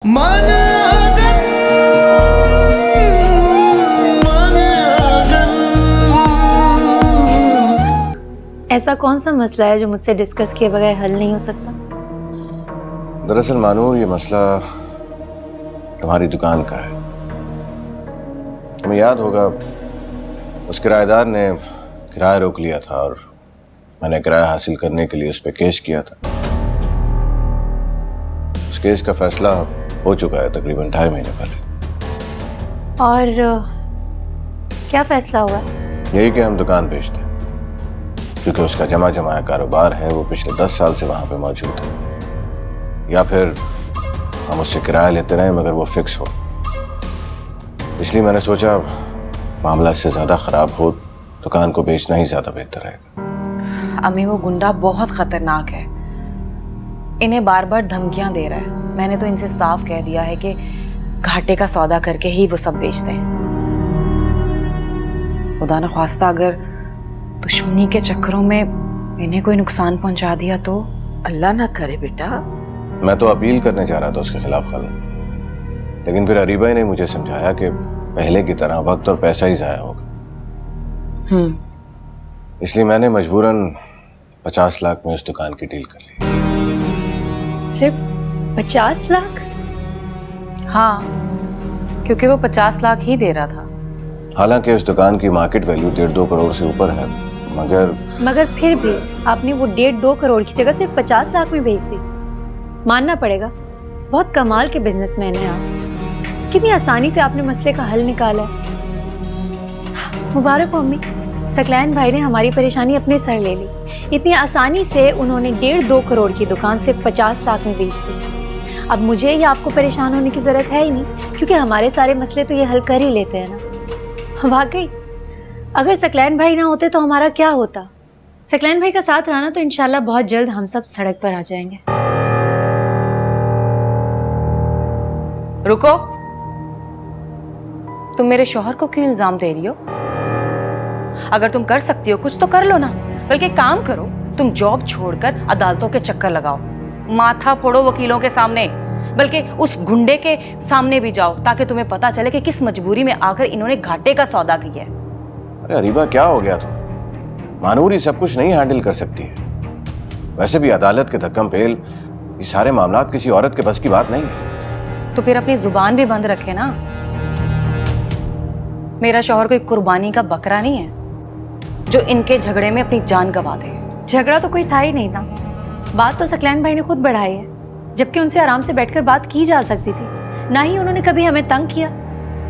ऐसा कौन सा मसला है जो मुझसे डिस्कस किए बगैर हल नहीं हो सकता? दरअसल मानूर, ये मसला तुम्हारी दुकान का है। तुम्हें याद होगा उस किराएदार ने किराया रोक लिया था और मैंने किराया हासिल करने के लिए उस पर केस किया था। उस केस का फैसला हो चुका है तकरीबन 2.5 महीने पहले। और क्या फैसला हुआ? यही कि हम दुकान बेचते हैं, क्योंकि उसका जमा जमाया कारोबार है, वो पिछले 10 साल से वहां पे मौजूद है। या फिर हम उससे किराया लेते रहे मगर वो फिक्स हो। इसलिए मैंने सोचा मामला इससे ज्यादा खराब हो, दुकान को बेचना ही ज्यादा बेहतर रहेगा। अम्मी, वो गुंडा बहुत खतरनाक है। इन्हें बार बार धमकियां दे रहा है। मैंने तो इनसे साफ कह दिया है कि घाटे का सौदा करके ही वो सब बेचते हैं। खुदा न ख्वास्ता अगर दुश्मनी के चक्करों में इन्हें कोई नुकसान पहुंचा दिया तो। अल्लाह ना करे बेटा। मैं तो अपील करने जा रहा था उसके खिलाफ खाला, लेकिन फिर अरीबा ने मुझे समझाया कि पहले की तरह वक्त और पैसा ही जाया होगा। इसलिए मैंने मजबूरन 50 लाख में उस दुकान की डील कर ली। सिर्फ 50 लाख? हाँ, क्योंकि वो 50 लाख ही दे रहा था। हालांकि उस दुकान की मार्केट वैल्यू 1.5-2 करोड़ से ऊपर है, मगर फिर भी आपने वो 1.5-2 करोड़ की जगह सिर्फ 50 लाख में बेच दी। मानना पड़ेगा, बहुत कमाल के बिजनेसमैन हैं आप। कितनी आसानी से आपने मसले का हल निकाला है। मुबारक हो अम्मी, सकलैन भाई ने हमारी परेशानी अपने सर ले ली। इतनी आसानी से उन्होंने 1.5-2 करोड़ की दुकान सिर्फ 50 लाख में बेच दी। अब मुझे या आपको परेशान होने की जरूरत है ही नहीं, क्योंकि हमारे सारे मसले तो ये हल कर ही लेते हैं ना। वाकई अगर सकलैन भाई ना होते तो हमारा क्या होता? सकलैन भाई का साथ रहना तो इंशाल्लाह बहुत जल्द हम सब सड़क पर आ जाएंगे। रुको, तुम मेरे शौहर को क्यों इल्जाम दे रही हो? अगर तुम कर सकती हो कुछ तो कर लो ना। बल्कि काम करो, तुम जॉब छोड़कर अदालतों के चक्कर लगाओ, माथा फोड़ो वकीलों के सामने, बल्कि उस गुंडे के सामने भी जाओ, ताकि तुम्हें पता चले कि किस मजबूरी में आकर इन्होंने घाटे का सौदा किया है। अरे अरीबा, क्या हो गया तुम्हें? मानूर ये सब कुछ नहीं हैंडल कर सकती है। वैसे भी अदालत के धक्कम पेल ये सारे मामलात किसी औरत के बस की बात नहीं है। तो फिर अपनी जुबान भी बंद रखे ना। मेरा शौहर कोई कुर्बानी का बकरा नहीं है जो इनके झगड़े में अपनी जान गंवा दे। झगड़ा तो कोई था ही नहीं ना। बात तो सकलैन भाई ने खुद बढ़ाई है, जबकि उनसे आराम से बैठकर बात की जा सकती थी। ना ही उन्होंने कभी हमें तंग किया।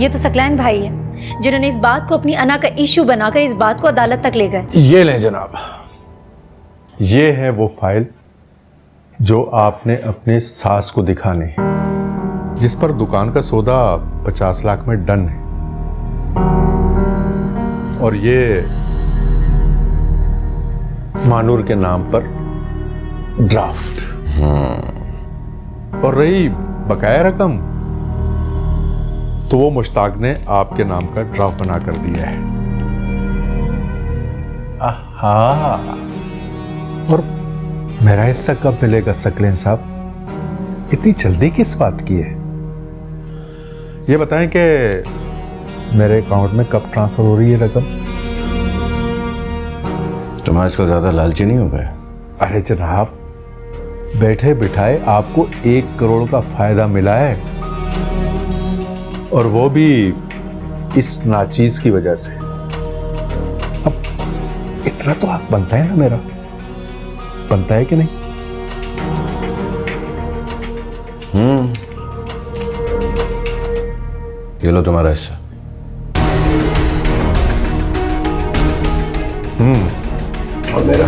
ये तो सकलैन भाई है जिन्होंने इस बात को अपनी अना का इश्यू बनाकर इस बात को अदालत तक ले गए। ये लें जनाब, ये है वो फाइल जो आपने अपने सास को दिखानी है, जिस पर दुकान का सौदा 50 लाख में डन है। और ये मानूर के नाम पर ड्राफ्ट। और रही बकाया रकम, तो वो मुश्ताक ने आपके नाम का ड्राफ्ट बना कर दिया है। आहा, और मेरा हिस्सा कब मिलेगा सकलैन साहब? इतनी जल्दी किस बात की है? ये बताएं कि मेरे अकाउंट में कब ट्रांसफर हो रही है रकम? तुम आजकल ज्यादा लालची नहीं हो गए? अरे जनाब, बैठे बिठाए आपको 1 करोड़ का फायदा मिला है, और वो भी इस नाचीज की वजह से। अब इतना तो हक बनता है ना मेरा, बनता है कि नहीं? ये लो तुम्हारा हिस्सा। और मेरा।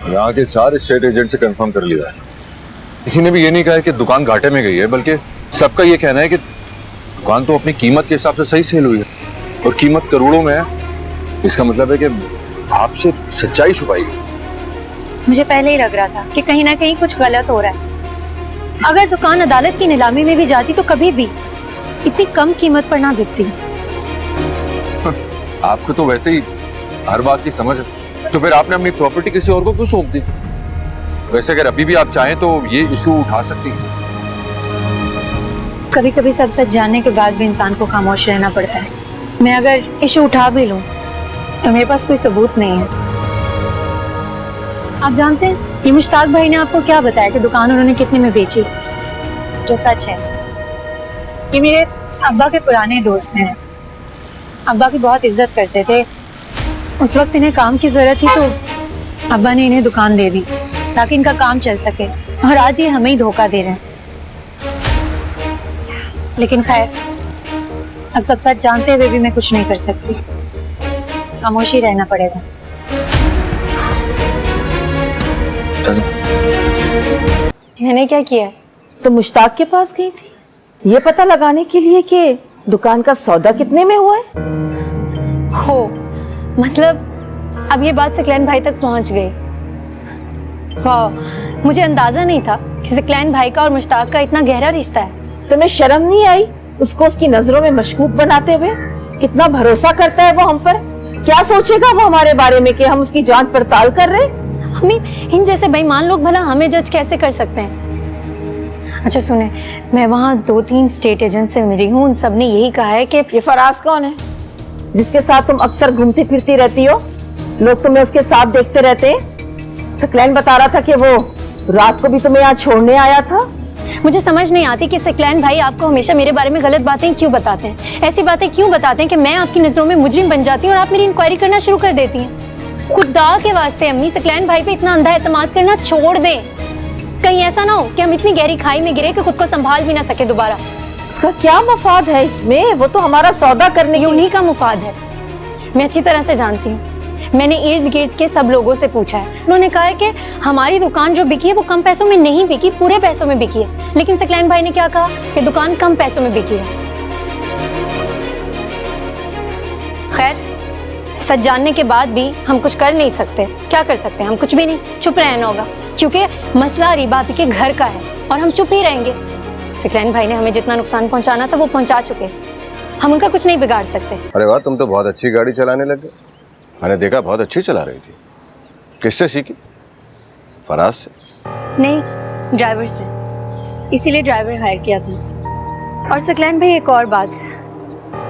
यहाँ के 4 एस्टेट एजेंट से कंफर्म कर लिया है। किसी ने भी ये नहीं कहा है कि दुकान घाटे में गई है, बल्कि सबका ये कहना है कि दुकान तो अपनी कीमत के हिसाब से सही सेल हुई है, और कीमत करोड़ों में है। इसका मतलब है कि आपसे सच्चाई छुपाई गई। मुझे पहले ही लग रहा था कि कहीं ना कहीं कुछ गलत हो रहा है। अगर दुकान अदालत की नीलामी में भी जाती तो कभी भी इतनी कम कीमत पर ना बिकती। आपको तो वैसे ही हर बात की समझ है। तो फिर आपने अपनी प्रॉपर्टी किसी और को क्यों सौंप दी? वैसे अगर अभी भी आप चाहें तो ये इशू उठा सकती हैं। कभी कभी सब सच जानने के बाद भी इंसान को खामोश रहना पड़ता है। मैं अगर इशू उठा भी लूं तो मेरे पास कोई सबूत नहीं है। आप जानते हैं ये मुश्ताक भाई ने आपको क्या बताया कि दुकान उन्होंने कितने में बेची? जो सच है, ये मेरे अब्बा के पुराने दोस्त हैं। अब्बा की बहुत इज्जत करते थे। उस वक्त इन्हें काम की जरूरत थी तो अब्बा ने इन्हें दुकान दे दी ताकि इनका काम चल सके, और आज ये हमें ही धोखा दे रहे हैं। लेकिन खैर, अब सब सच जानते हुए भी मैं कुछ नहीं कर सकती। खामोशी रहना पड़ेगा। चलो। मैंने क्या किया? तो मुश्ताक के पास गई थी ये पता लगाने के लिए कि दुकान का सौदा कितने में हुआ है। हो, मतलब अब ये बात सकलैन भाई तक पहुंच गई। वाह, मुझे अंदाजा नहीं था कि सकलैन भाई का और मुश्ताक का इतना गहरा रिश्ता है। तुम्हें शर्म नहीं आई उसको उसकी नजरों में मशकूक बनाते हुए? कितना भरोसा करता है वो हम पर। क्या सोचेगा वो हमारे बारे में कि हम उसकी जांच पड़ताल कर रहे हैं? अम्मी, इन जैसे बेईमान लोग भला हमें जज कैसे कर सकते हैं? अच्छा सुने, मैं वहाँ 2-3 स्टेट एजेंट से मिली हूँ। उन सब ने यही कहा है कि ये फराज कौन है जिसके साथ तुम अक्सर घूमती फिरती रहती हो? लोग तुम्हें उसके साथ देखते रहते हैं। सकलैन बता रहा था कि वो रात को भी तुम्हें यहाँ छोड़ने आया था। मुझे समझ नहीं आती कि सकलैन भाई आपको हमेशा मेरे बारे में गलत बातें क्यों बताते हैं। ऐसी बातें क्यों बताते हैं कि मैं आपकी नजरों में मुजरिम बन जाती हूँ और आप मेरी इंक्वायरी करना शुरू कर देती हैं। खुदा के वास्ते अम्मी, सकलैन भाई पे इतना अंधा एतमाद करना छोड़ दें। कहीं ऐसा ना हो कि हम इतनी गहरी खाई में गिरे कि खुद को संभाल भी ना सके दोबारा। उसका क्या मफाद है इसमें? वो तो हमारा सौदा करने ये उन्हीं का मुफाद है। मैं अच्छी तरह से जानती हूँ। मैंने इर्द गिर्द के सब लोगों से पूछा है। उन्होंने कहा है कि हमारी दुकान जो बिकी है वो कम पैसों में नहीं बिकी, पूरे पैसों में बिकी है। लेकिन सकलैन भाई ने क्या कहा कि दुकान कम पैसों में बिकी है। खैर, सच जानने के बाद भी हम कुछ कर नहीं सकते। क्या कर सकते हैं? हम कुछ भी नहीं, चुप रहना होगा, क्योंकि मसला रिबाबी के घर का है और हम चुप ही रहेंगे। सकलैन भाई ने हमें जितना नुकसान पहुंचाना था वो पहुंचा चुके, हम उनका कुछ नहीं बिगाड़ सकते। अरे वाह, तुम तो बहुत अच्छी गाड़ी चलाने लगे। मैंने देखा बहुत अच्छी चला रही थी। किससे सीखी? फराज से? नहीं, ड्राइवर से। इसीलिए ड्राइवर हायर किया था। और सकलैन भाई, एक और बात,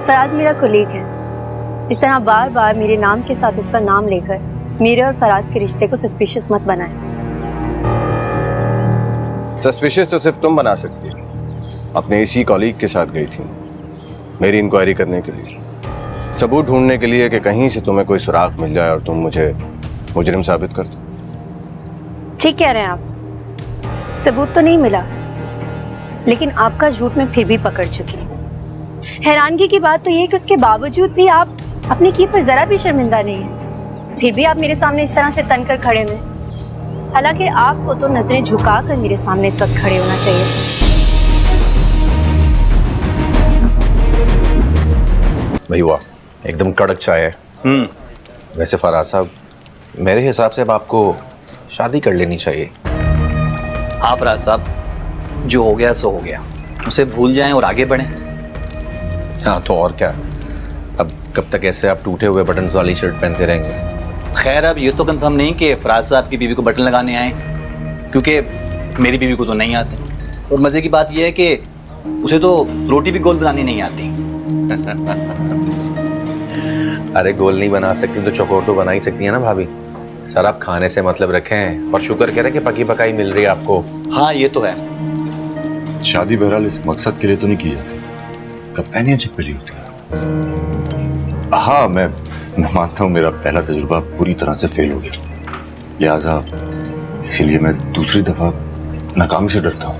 फराज मेरा कुलीग है। इस तरह बार बार मेरे नाम के साथ उसका नाम लेकर मेरे और फराज के रिश्ते को सस्पिशियस मत बनाएं। सस्पिशियस तो सिर्फ तुम बना सकती हो। अपने इसी कॉलीग के साथ गई थी मेरी इंक्वायरी करने के लिए, सबूत ढूंढने के लिए कि कहीं से तुम्हें कोई सुराग मिल जाए और तुम मुझे मुजरिम साबित कर दो। ठीक कह रहे हैं आप। सबूत तो नहीं मिला, लेकिन आपका झूठ मैं फिर भी पकड़ चुकी हूँ। हैरानगी की बात तो ये कि उसके बावजूद भी आप अपनी की पर जरा भी शर्मिंदा नहीं है। फिर भी आप मेरे सामने इस तरह से तन कर खड़े हुए। हालांकि आपको तो नजरें झुकाकर मेरे सामने इस वक्त खड़े होना चाहिए। भाई वाह, एकदम कड़क चाय है। वैसे फराज साहब, मेरे हिसाब से अब आपको शादी कर लेनी चाहिए। हाँ फराज साहब, जो हो गया सो हो गया, उसे भूल जाएं और आगे बढ़ें। हाँ तो और क्या, अब कब तक ऐसे आप टूटे हुए बटन वाली शर्ट पहनते रहेंगे? खैर, अब ये तो कंफर्म नहीं कि फराज साहब की बीवी को बटन लगाने आए, क्योंकि मेरी बीवी को तो नहीं आते। और मज़े की बात यह है कि उसे तो रोटी भी गोल बनानी नहीं आती। अरे गोल नहीं बना सकती तो चौकोटो बना ही सकती है ना भाभी। सर आप खाने से मतलब रखें और शुक्र करें कि पकी पकाई मिल रही है आपको। हाँ ये तो है। शादी बहरहाल इस मकसद के लिए तो नहीं की जाती, कप्तानियां जब पहली होती है। हाँ, मैं मानता हूँ मेरा पहला तजुर्बा पूरी तरह से फेल हो गया, लिहाजा इसीलिए मैं दूसरी दफा नाकामी से डरता हूँ।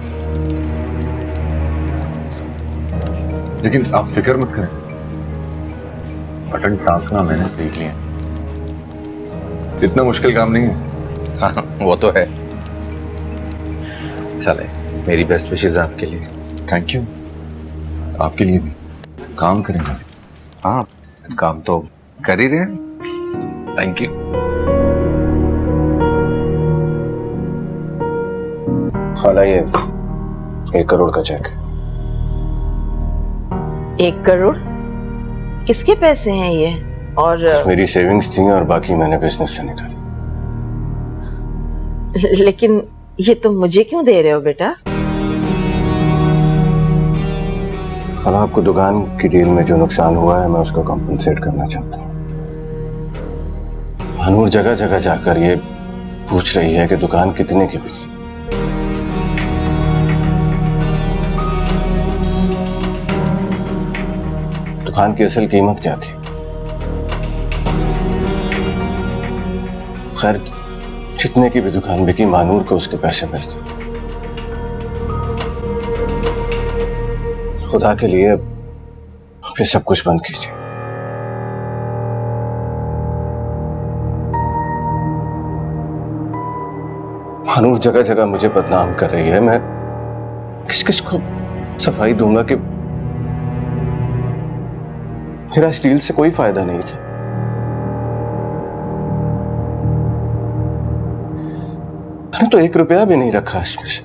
लेकिन आप फिक्र मत करें, बटन टाँकना मैंने सीख लिया। इतना मुश्किल काम नहीं है। हाँ वो तो है। चले, मेरी बेस्ट विशेस आपके लिए। थैंक यू, आपके लिए भी। काम करेंगे। हाँ काम तो कर ही रहे हैं। Thank you. खाला, ये 1 करोड़ का चेक। 1 करोड़? किसके पैसे हैं ये? और मेरी सेविंग्स थी और बाकी मैंने बिजनेस से निकाली। लेकिन ये तुम मुझे क्यों दे रहे हो बेटा? खाला, आपको दुकान की डील में जो नुकसान हुआ है मैं उसको कॉम्पनसेट करना चाहता हूँ। भानूर जगह जगह जाकर ये पूछ रही है कि दुकान कितने की बिकी। दुकान की असल कीमत क्या थी? खैर, जितने की भी दुकान बिकी, मानूर को उसके पैसे मिल गए। खुदा के लिए आप ये सब कुछ बंद कीजिए। मानूर जगह जगह मुझे बदनाम कर रही है। मैं किस किस को सफाई दूंगा कि मेरा इस डील से कोई फायदा नहीं था। मैंने तो 1 रुपया भी नहीं रखा इसमें से।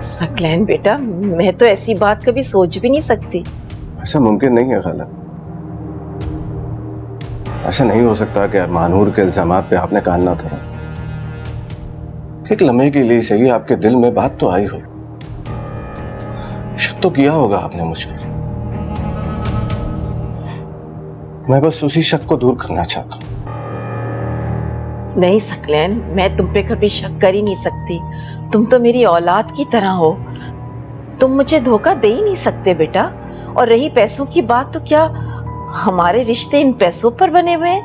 सकलैन बेटा, मैं तो ऐसी बात कभी सोच भी नहीं सकती। ऐसा मुमकिन नहीं है खाला। ऐसा नहीं हो सकता कि मानूर के इल्जामात पे आपने कान ना धरा। एक लम्हे के लिए सही आपके दिल में बात तो आई हो, शक तो किया होगा आपने मुझ पर। मैं बस उसी शक को दूर करना चाहता हूं। नहीं सकलैन, मैं तुम पे कभी शक कर ही नहीं सकती। तुम तो मेरी औलाद की तरह हो। तुम मुझे धोखा दे ही नहीं सकते बेटा। और रही पैसों की बात, तो क्या हमारे रिश्ते इन पैसों पर बने हुए हैं?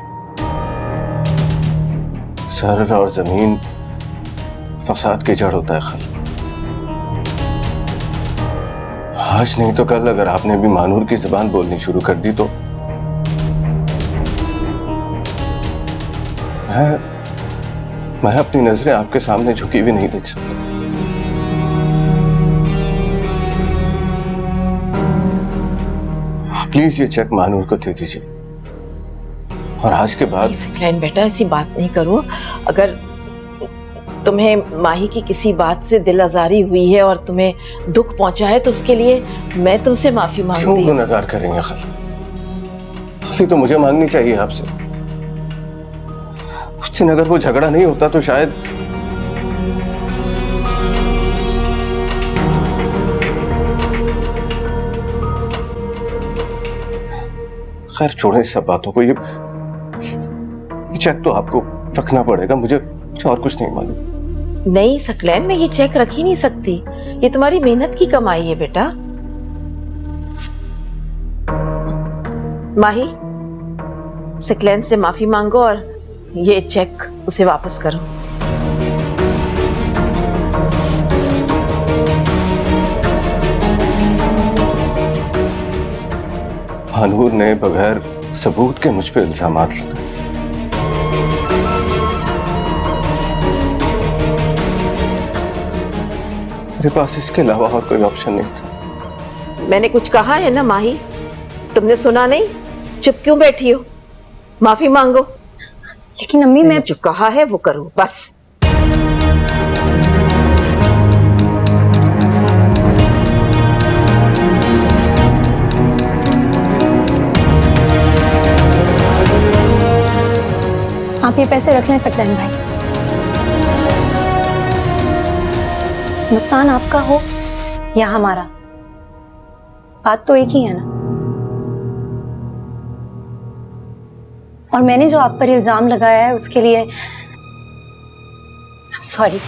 सर और जमीन फसाद की जड़ होता है खाला। आज नहीं तो कल अगर आपने भी मानूर की जुबान बोलनी शुरू कर दी तो मैं अपनी नजरें आपके सामने झुकी भी नहीं देख सकता। प्लीज ये चेक मानूर को दे दीजिए। और आज के बाद सकलैन बेटा, ऐसी बात नहीं करो। अगर तुम्हें माही की किसी बात से दिल आजारी हुई है और तुम्हें दुख पहुंचा है तो उसके लिए मैं तुमसे माफी मांगती क्यों हूँ। गुनहगार करेंगे खाला? माफी तो मुझे मांगनी चाहिए आपसे। उस दिन अगर वो झगड़ा नहीं होता तो शायद खैर छोड़े इस सब बातों को। ये चेक तो आपको रखना पड़ेगा। मुझे और कुछ नहीं मालूम। नहीं सकलैन, मैं ये चेक रख ही नहीं सकती। ये तुम्हारी मेहनत की कमाई है बेटा। माही, सकलैन से माफी मांगो और ये चेक उसे वापस करो। भानूर ने बगैर सबूत के मुझ पे इल्जामात लगाए। मेरे पास इसके अलावा और कोई ऑप्शन नहीं था। मैंने कुछ कहा है ना माही? तुमने सुना नहीं? चुप क्यों बैठी हो? माफी मांगो। लेकिन अम्मी मैंने जो कहा है वो करो बस। आप ये पैसे रख लें सकलैन भाई। नुकसान आपका हो या हमारा, बात तो एक ही है ना। और मैंने जो आप पर इल्जाम लगाया है उसके लिए सॉरी।